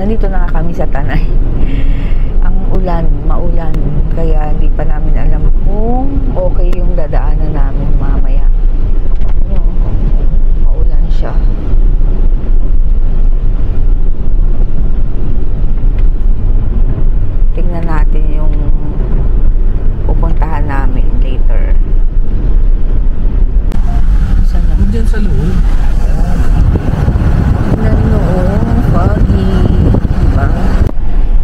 nandito na kami sa Tanay. Ang ulan, maulan, kaya hindi pa namin alam kung okay yung dadaanan namin mamaya. Yung maulan siya. Tingnan natin yung pupuntahan namin later. Saan na? Diyan sa loob. Foggy, diba?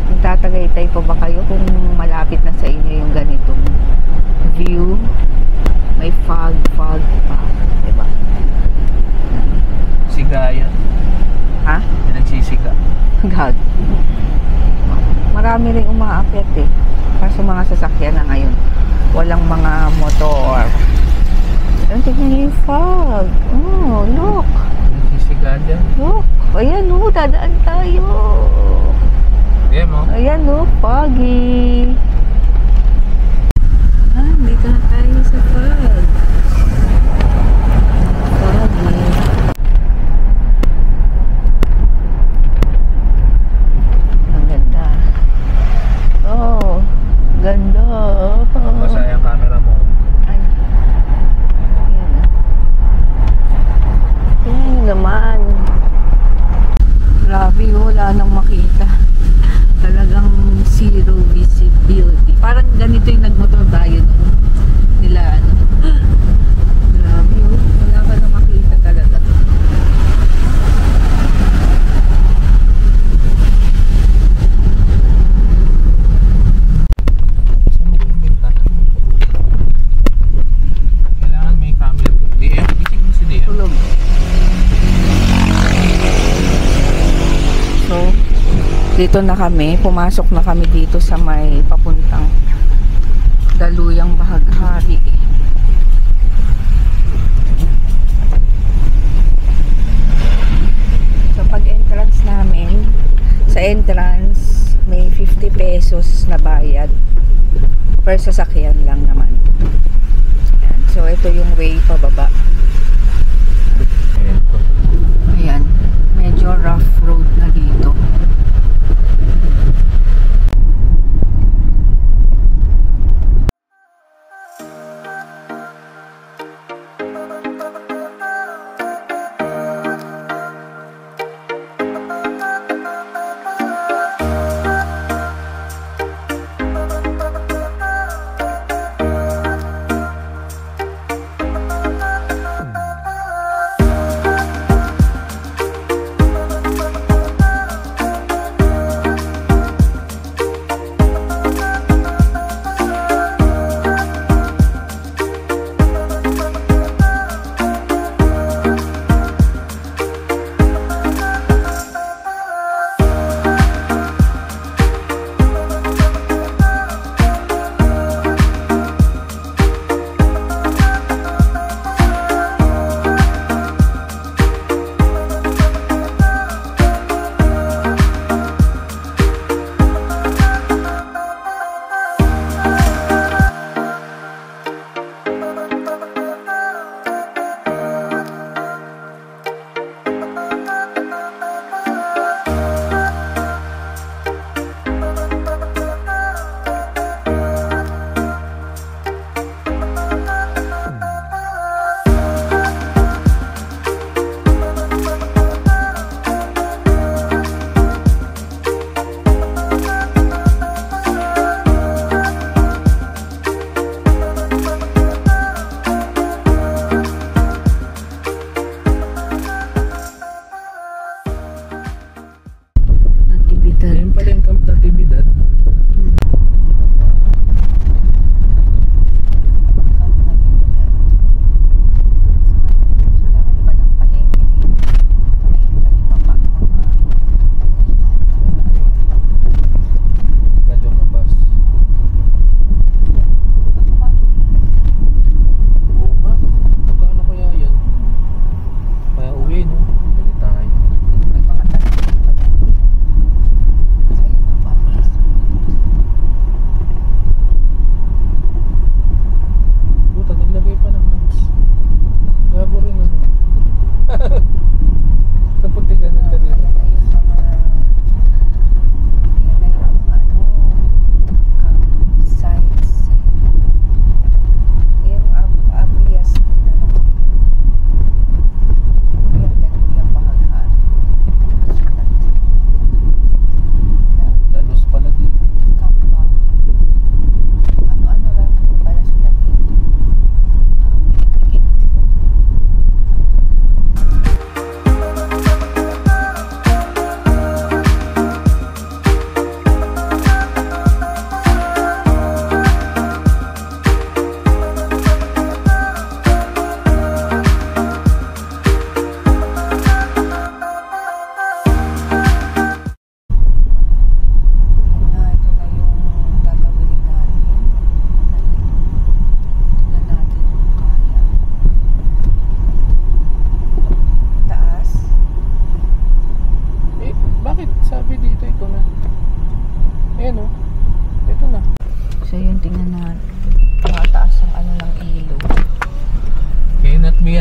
Magtatagaytay pa ba kayo kung malapit na sa inyo yung ganitong view? May fog pa, diba? Sigaya. Ha? Yung nagsisiga. God. Marami rin umaakyat eh. Kaso mga sasakyan na ngayon. Walang mga motor. Tignan niyo yung fog. Oh, look. Nagsisiga dyan. Look. Ayan o, dadaan tayo. Ayan mo. Ayan o, foggy. Dito na tayo sa fog. Foggy. Ang ganda. Oh, ganda. Basa yung camera mo. Ay. Ayan na. Ayan naman. Grabe, wala nang makita. Talagang zero visibility. Parang ganito yung nagmotor tayo nung nila ano. Grabe, wala ka nang makita talaga. Saan mo yung bintana? Kailangan may camera. DM? Gising mo si DM? Tulog. So, dito na kami. Pumasok na kami dito sa may papuntang Daluyang Bahaghari. So, pag-entrance namin, sa entrance, may 50 pesos na bayad. Per sasakyan lang naman. Ayan. So, ito yung way pababa. Ayan po. Ayan, medyo rough road na dito.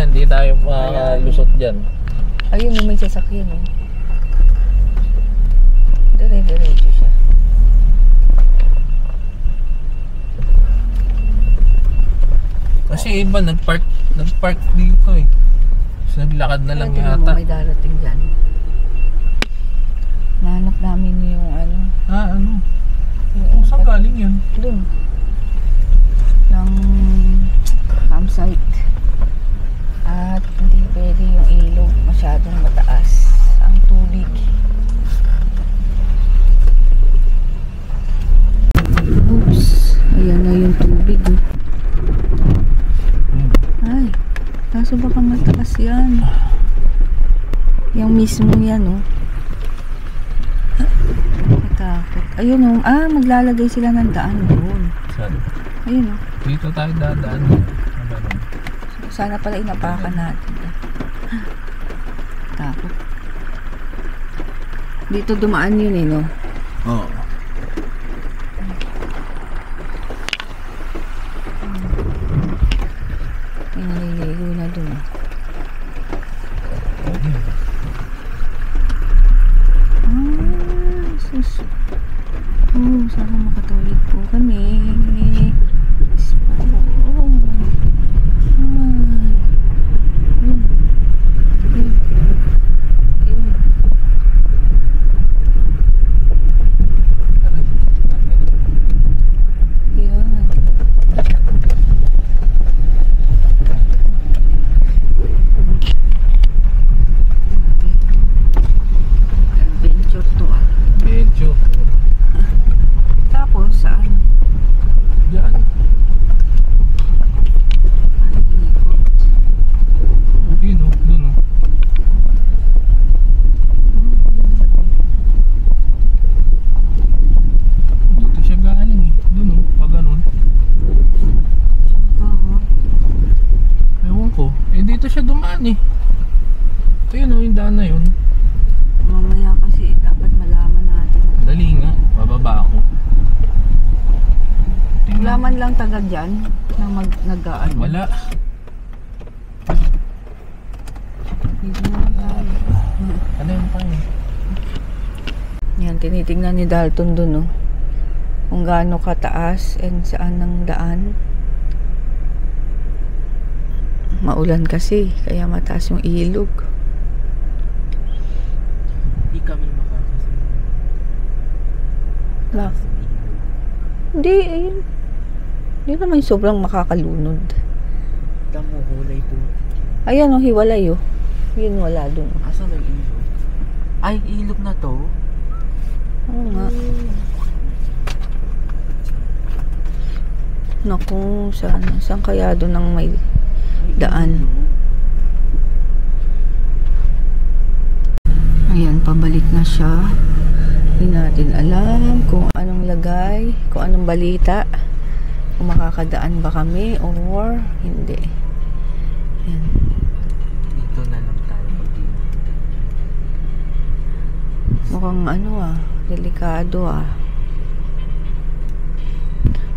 Hindi tayo Ayan. lusot dyan. Ayun, may sasakyan eh. Dire-diretso siya. Kasi iba nagpark dito eh. So, naglakad na lang Tingnan mo, yata. may darating dyan. Nahanap namin yung ano. Ano? Yung Saan galing yun? Doon. Ng campsite. At hindi pwede yung ilog. Masyadong mataas ang tubig. Oops. Ayan na yung tubig. Oh. Ay. Kaso baka mataas yan. Yung mismo yan, oh. Matakot. Ayun, oh. Maglalagay sila ng daan doon. Saan? Ayun, oh. Dito tayo dadaan. Sana pala inapakan natin. Takot. Dito dumaan yun eh, no? Oo. May naliligo na dun. Sus. Sana makatawid po kami. Yes po. Adventure to ah. Medyo. Tapos saan? Diyan. Yun o, dun o. Dito siya galing eh. Dun o, pag ganun. Ewan ko. Eh dito siya dumaan eh. Ayun o, yung daan na yun. Mamaya kasi dapat malaman natin. Dali nga, bababa ako. Tingnan. Laman lang taga dyan na nag-aan. Wala. Ano yun pa yun? Yan, tinitingnan ni Dalton dun, oh. Kung gaano kataas and saan ang daan. Maulan kasi, kaya mataas yung ilog. Hindi kami makakasunod. Bak? Hindi, ayun. Hindi naman sobrang makakalunod. Damo, kulay po. Ayan, oh, hiwalay, oh. Yun, wala dun. Asa may ilog? Ay, ilog na to? Oo nga. Naku, saan kaya doon ang may daan? Ayan, pabalik na siya. Hindi natin alam kung anong lagay, kung anong balita. Kung makakadaan ba kami or hindi. Ayan. Dito na lang tayo mag-ilog. Mukhang ano delikado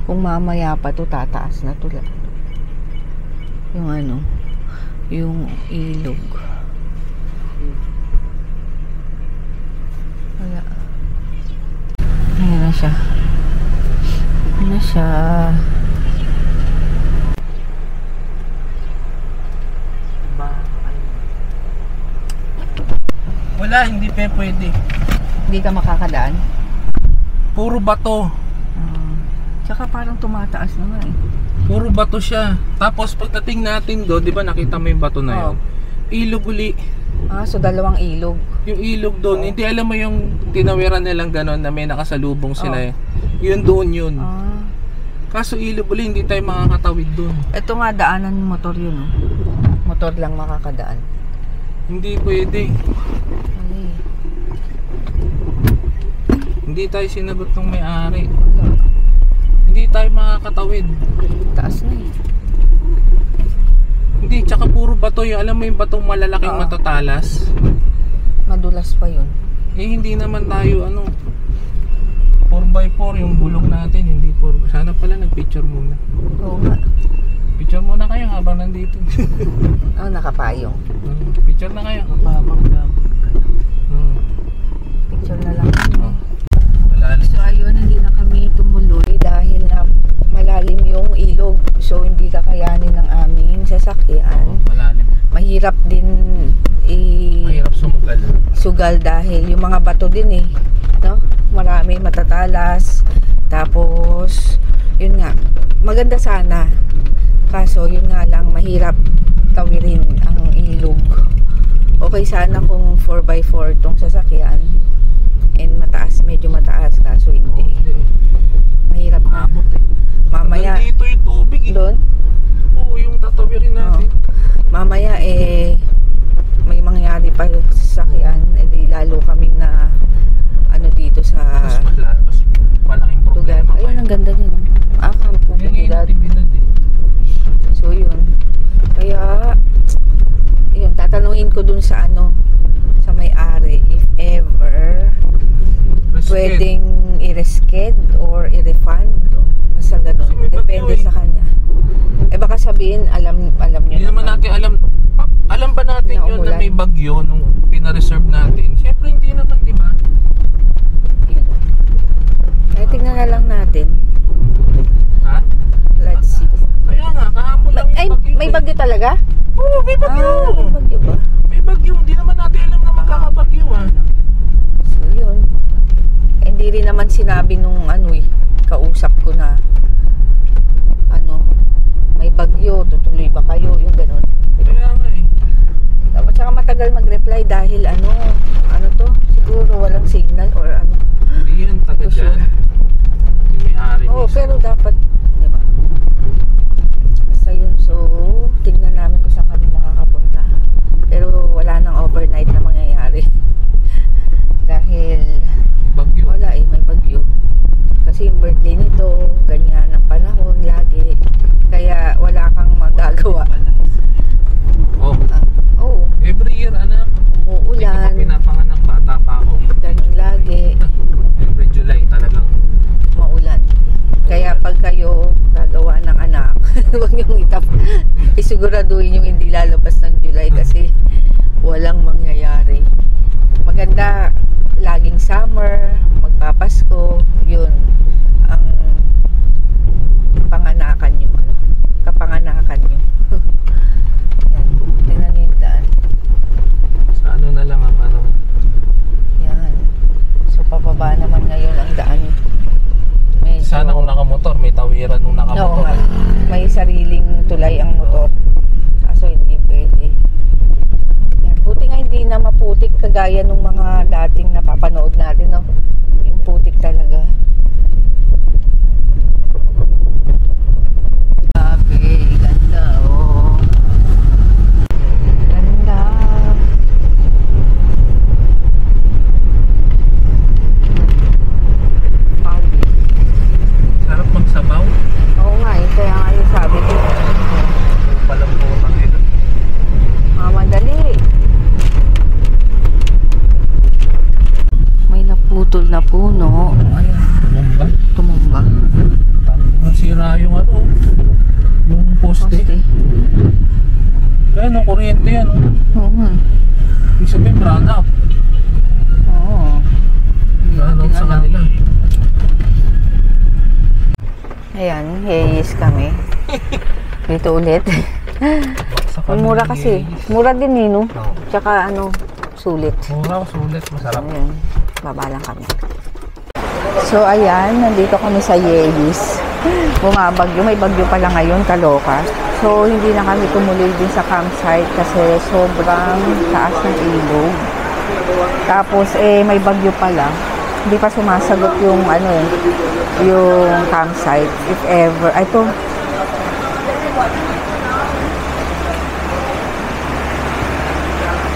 Kung mamaya pa to tataas na to lang. Yung yung ilog. Wala. Ayan na siya. Ayan na siya. Wala, hindi pa pwede. Hindi ka makakadaan. Puro bato. Tsaka parang tumataas na nga eh. Puro bato siya. Tapos pagdating natin do, di ba nakita mo yung bato na yun? Ilog uli. So dalawang ilog. Yung ilog doon, hindi alam mo yung tinawiran nilang gano'n na may nakasalubong sila eh. Yun doon yun. Kaso ilog uli, hindi tayo makakatawid doon. Ito nga daanan ng motor yun Motor lang makakadaan. Hindi pwede. Ay. Hindi tayo sinagot ng may-ari. Hindi tayo makakatawid. Taas na eh. Hindi, tsaka puro bato yun. Alam mo yung batong malalaking matatalas? Madulas pa yun. Eh hindi naman tayo 4x4 yung bulong natin. Hindi 4. Sana pala nagpicture muna. Oo nga. Picture muna kayo habang nandito. Oh, nakapayong. Picture na kayo. Mapapang gamot ka na. Picture na lang. Malalim. So ayun, hindi na kami tumuloy dahil na malalim yung ilog. So hindi kakayanin ng aming sasakyan. Malalim. Mahirap din Mahirap sumugal. sugal dahil yung mga bato din eh, no? Marami matatalas. Tapos yun nga, maganda sana. Kaso yun nga lang, mahirap tawirin ang ilog. Okay sana kung 4x4 tong sasakyan and mataas, medyo mataas, kaso hindi. Mahirap na. Abot eh. Mamaya Dito yung tubig eh. doon, Oo, yung tatawirin natin. mamaya may mangyari pa sa sasakyan, di lalo kaming na ano dito sa Mas malaking lugar. problema Ayun, ang ganda niyan. Camp na Yan yung Natividad. Natividad eh. So yun. Kaya yun, tatanungin ko dun sa ano, sa may-ari if ever Rescue. pwedeng i-resced or i-refund. Basta ganun. Kasi may bagyo Depende eh. sa kanya. Eh baka sabihin, alam nyo Hindi naman natin alam. Alam ba natin Na yun na umulan. may bagyo nung pina-reserve natin? Siyempre hindi naman, di ba? Yun. Eh, tingnan na lang natin. Ha? Let's see. Kaya nga, kahapon lang Ay, yung bagyo. may eh. bagyo talaga? Oo, may bagyo. May bagyo ba? May bagyo. Hindi naman natin alam na magkakabagyo ha. So yun. Eh, hindi rin naman sinabi nung ano eh, kausap ko na ano, may bagyo, tutuloy ba kayo, yung ganun. Kaya nga eh. Dapat saka matagal mag-reply dahil ano to, siguro walang signal or ano. Hindi yan taga Ito dyan. Yung may-ari Oo, mismo. pero dapat, di ba? Basta yun, so tignan namin kung saan kami makakapunta. Pero wala nang overnight na mangyayari. Dahil Bagyo. wala eh, may bagyo. Kasi yung birthday nito, ganyan ang panahon lagi. Kaya wala kang magagawa. Oh, Oo, every year anak. Hindi ko pa umuulan, pinapanganak, bata pa ako. ganun lagi, Every July talagang maulan. Kaya pag kayo gagawa ng anak, huwag niyong isiguraduhin yung hindi lalabas ng July kasi walang mangyayari. Maganda laging summer, magpapasko, yun ang panganakan nyo, ano? Kapanganakan nyo. Yan, tingnan nyo yung daan. sa ano na lang ang ano. Yan. So pababa naman ngayon ang daan. Medyo, Sana kung nakamotor, may tawiran nung Oo nakamotor. nga. May sariling tulay ang motor. Kaso hindi pwede. Yan. Buti nga hindi na maputik kagaya nung mga dating napapanood natin, no? Yung putik talaga. Grabe, ganda, oh. Ganda. Pagi. Sarap magsabaw. Oo nga, kaya nga yung sabi ko. Palang po kami. Madali. May naputol na puno. Ayan, Tumumba. tumumba. Nasira yung ano, yung poste. Poste. Kaya no, kuryente yan. Oo nga. Ibig sabihin, run up. Oo. Run up sa kanila. Ayan, heyis kami. Dito ulit. Sa kanila Mura kasi. Mura din eh, no? Oo. Tsaka ano, sulit. Mura, sulit, masarap. Ayan, baba lang kami. So ayan, nandito kami sa Yelis. Bumabagyo, may bagyo pala ngayon, kaloka. So hindi na kami tumuloy din sa campsite kasi sobrang taas ng ilog. Tapos may bagyo pala. Hindi pa sumasagot yung ano yung campsite if ever. Ay to.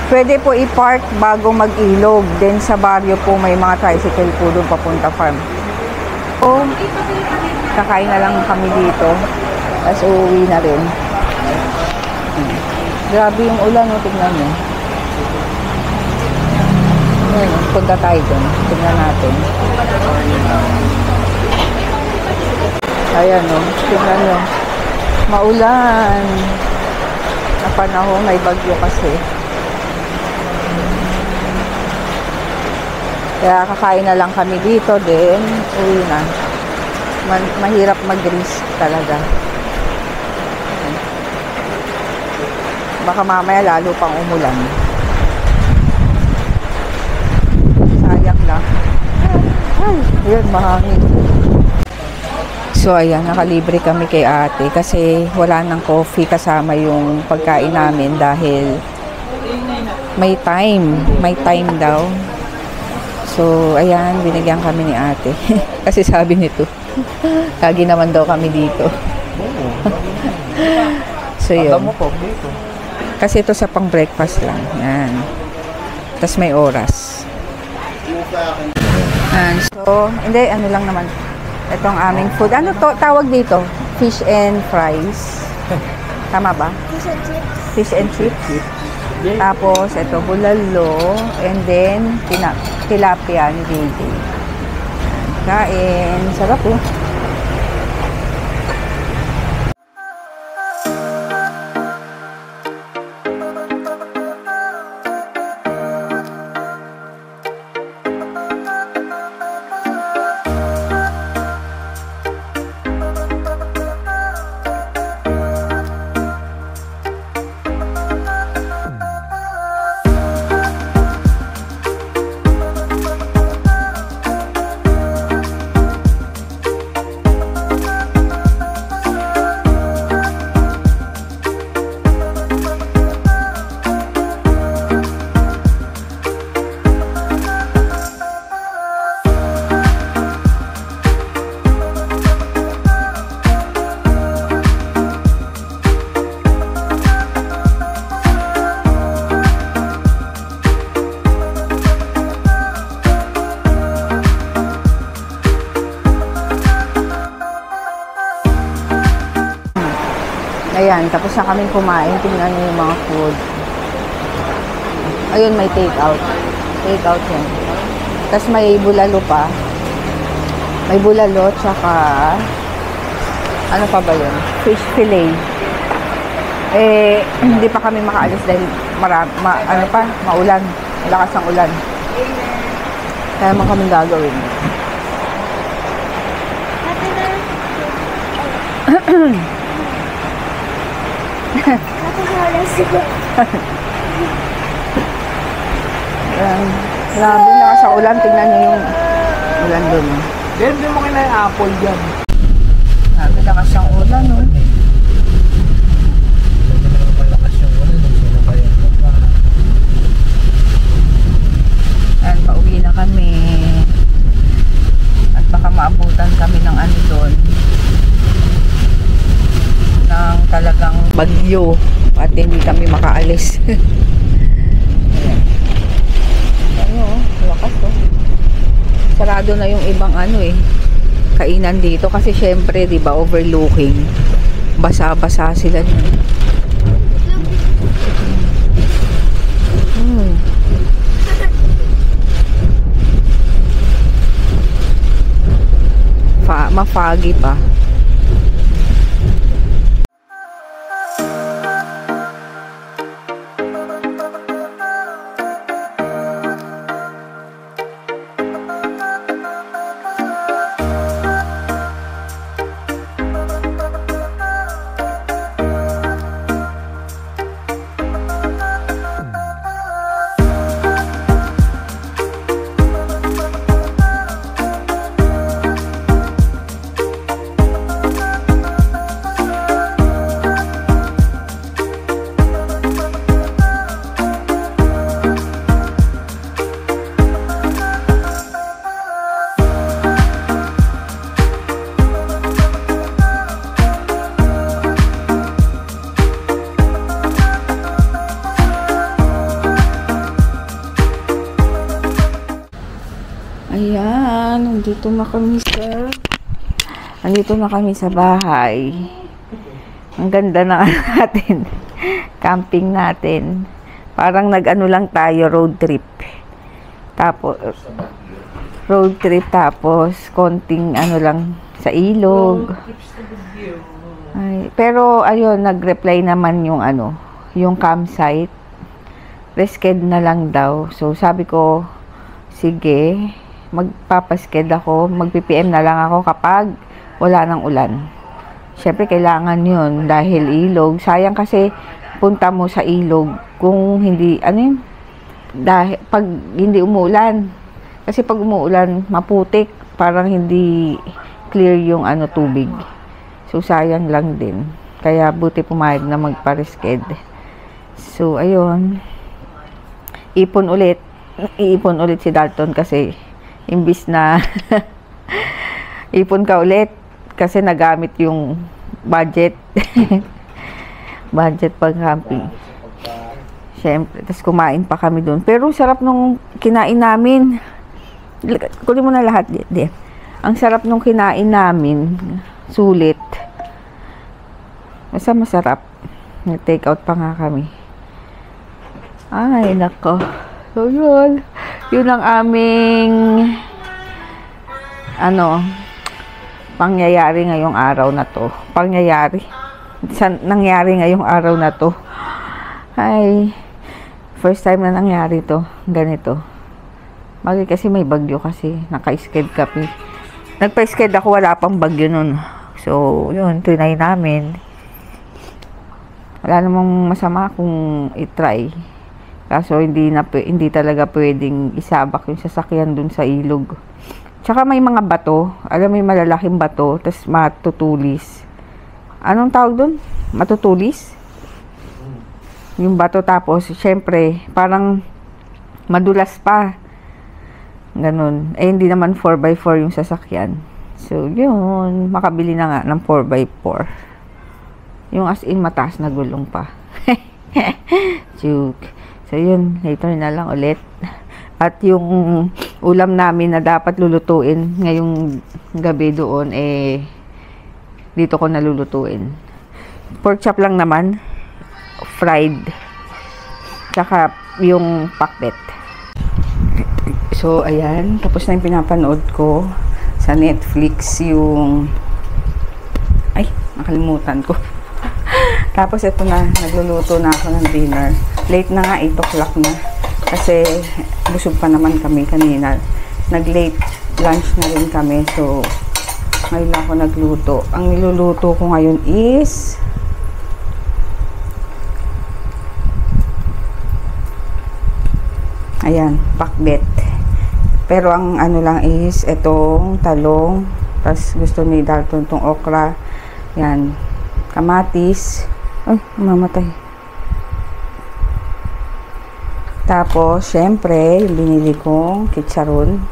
Pwede po i-park bago mag-ilog. Then sa baryo po may mga tricycle po doon papunta farm. So, kakain na lang kami dito. Tapos uuwi na rin. Grabe yung ulan, no? Tignan nyo. Ayan, punta tayo doon. Tignan natin. Ayan, no? Tignan nyo. Maulan. Na panahon, may bagyo kasi. Kaya kakain na lang kami dito din. Uwi na. Mahirap mag-risk talaga. Baka mamaya lalo pang umulan. Sayang lang. Ay, yun, mahangin. So, ayan, nakalibre kami kay ate kasi wala nang coffee kasama yung pagkain namin dahil may time. May time daw. So, ayan, binigyan kami ni ate. Kasi sabi nito, kagi naman daw kami dito. So, yun. Kasi ito sa pang breakfast lang. Yan. Tapos may oras. So, hindi, ano lang naman. Itong aming food. Ano to tawag dito? Fish and fries. Tama ba? Fish and chips. Tapos, ito, bulalo. And then, tilapia ni JJ. Kain. Sarap eh. Ayan, tapos na kaming kumain. Tingnan nyo yung mga food. Ayun, may take out. Take out yan. Tapos may bulalo pa. May bulalo, tsaka ano pa ba yun? Fish fillet. Eh, hindi pa kami makaalis dahil maulan. Malakas ang ulan. Kaya naman kaming gagawin. Grabe na sa ulan. Tingnan nyo yung ulan dun. Hindi mo kailangan yung apple dyan. Grabe lakas ang ulan, no? Malakas yung ulan. Ayan, pauwi na kami. At baka maabutan kami ng ano doon. Ng talagang bagyo. At hindi kami makaalis. Ayan. Ano, lakas oh. Sarado na yung ibang ano eh. Kainan dito kasi syempre, 'di ba, overlooking. Basa-basa sila niyan. Ma-foggy pa. Ayan, nandito na kami sa bahay. Ang ganda na natin. Camping natin. Parang nag-ano lang tayo, road trip. Tapos konting ano lang sa ilog. Ay, pero ayun, nag-reply naman yung ano, yung campsite. Resched na lang daw. So sabi ko, sige, magpapasked ako, mag-PPM na lang ako kapag wala ng ulan. Syempre kailangan yun dahil ilog. Sayang kasi punta mo sa ilog kung hindi, ano yun, dahil, pag hindi umuulan. Kasi pag umuulan, maputik, parang hindi clear yung ano, tubig. So sayang lang din. Kaya buti pumayag na magpa-resched. So ayun, iipon ulit si Dalton kasi imbis na ipon ka ulit kasi nagamit yung budget pag camping. Siyempre, tapos kumain pa kami doon. Pero sarap nung kinain namin. Kunin mo na lahat, di. Ang sarap nung kinain namin. Sulit. Basta masarap. Nag-take out pa nga kami. Ay, nako. So, yun. Yun ang aming pangyayari ngayong araw na to. Nangyari ngayong araw na to. Ay, first time na nangyari to. Ganito. Bagay kasi may bagyo kasi. Naka-sked kami. Nagpa-sked ako, wala pang bagyo nun. So, yun, trinay namin. Wala namang masama kung i-try. Kaso hindi talaga pwedeng isabak yung sasakyan dun sa ilog. Tsaka may mga bato. Alam mo yung malalaking bato, tas matutulis. Anong tawag dun? Matutulis? Yung bato tapos, syempre, parang madulas pa. Ganun. Eh, hindi naman 4x4 yung sasakyan. So, yun. Makabili na nga ng 4x4. Yung as in mataas na gulong pa. Joke. So, yun. Later na lang ulit. At yung ulam namin na dapat lulutuin ngayong gabi doon, eh, dito ko nalulutuin. Pork chop lang naman. Fried. Tsaka yung pakbet. So, ayan. Tapos na yung pinapanood ko sa Netflix yung... Ay, nakalimutan ko. Tapos ito na, nagluluto na ako ng dinner. Late na nga, 8 o'clock na. Kasi busog pa naman kami kanina. Nag-late lunch na rin kami. So, ngayon lang ako nagluto. Ang niluluto ko ngayon is... Ayan, pakbet. Pero ang ano lang is, itong talong. Tapos gusto ni Dalton itong okra. Yan, kamatis. Ay, mamatay. Tapos, syempre, yung binili kong chicharon.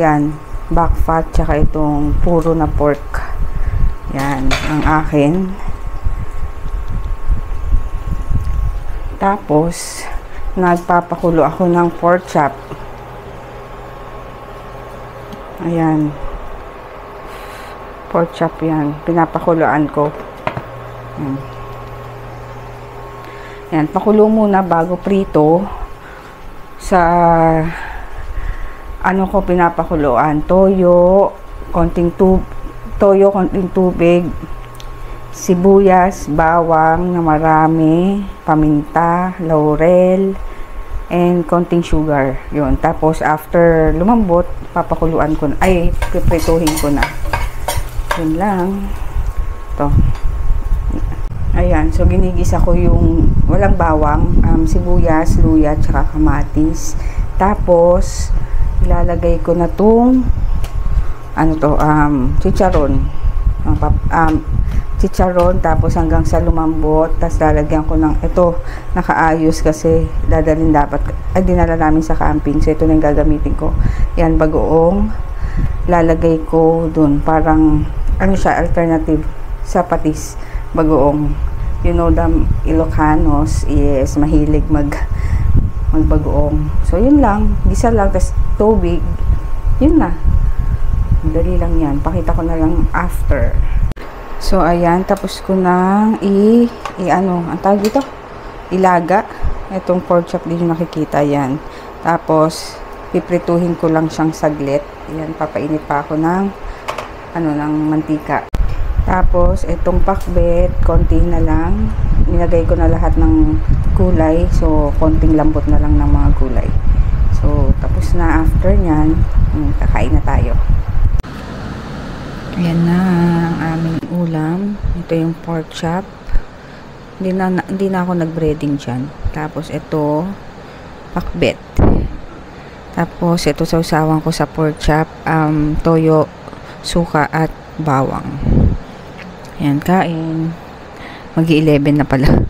Yan, back fat, tsaka itong puro na pork. Yan, ang akin. Tapos, nagpapakulo ako ng pork chop. Ayan. Pork chop yan. Pinapakuluan ko. Yan. Yan, pakulo muna bago prito. Sa ano ko pinapakuluan, toyo, konting tubig, sibuyas, bawang na marami, paminta, laurel, and konting sugar. Yun. Tapos after lumambot, papakuluan ko na, ay piprituhin ko na. Yun lang. Ito. Ayan, so ginigisa ko yung walang bawang, sibuyas, luya, tsaka kamatis. Tapos, ilalagay ko na tong chicharon. Chicharon, tapos hanggang sa lumambot. Tapos lalagyan ko ng, ito, nakaayos kasi dadalhin dapat, ay dinala namin sa camping. So, ito na yung gagamitin ko. Yan, bagoong. Lalagay ko dun, parang, ano siya, alternative sa patis. Bagoong. You know, the Ilocanos is mahilig magbagoong. So, yun lang. Gisa lang. Tapos, tubig. Yun na. Dali lang yan. Pakita ko na lang after. So, ayan. Tapos ko na ang tawag dito? Ilaga. Itong pork chop din yung nakikita yan. Tapos, piprituhin ko lang siyang saglit. Ayan. Papainit pa ako ng mantika. Tapos, itong pakbet, konti na lang. Nilagay ko na lahat ng gulay. So, konting lambot na lang ng mga gulay. So, tapos na after nyan, kakain na tayo. Ayan na ang aming ulam. Ito yung pork chop. Hindi na ako nag-breading dyan. Tapos, ito, pakbet. Tapos, ito sausawan ko sa pork chop, toyo, suka, at bawang. Ayan, kain. Mag-11 na pala.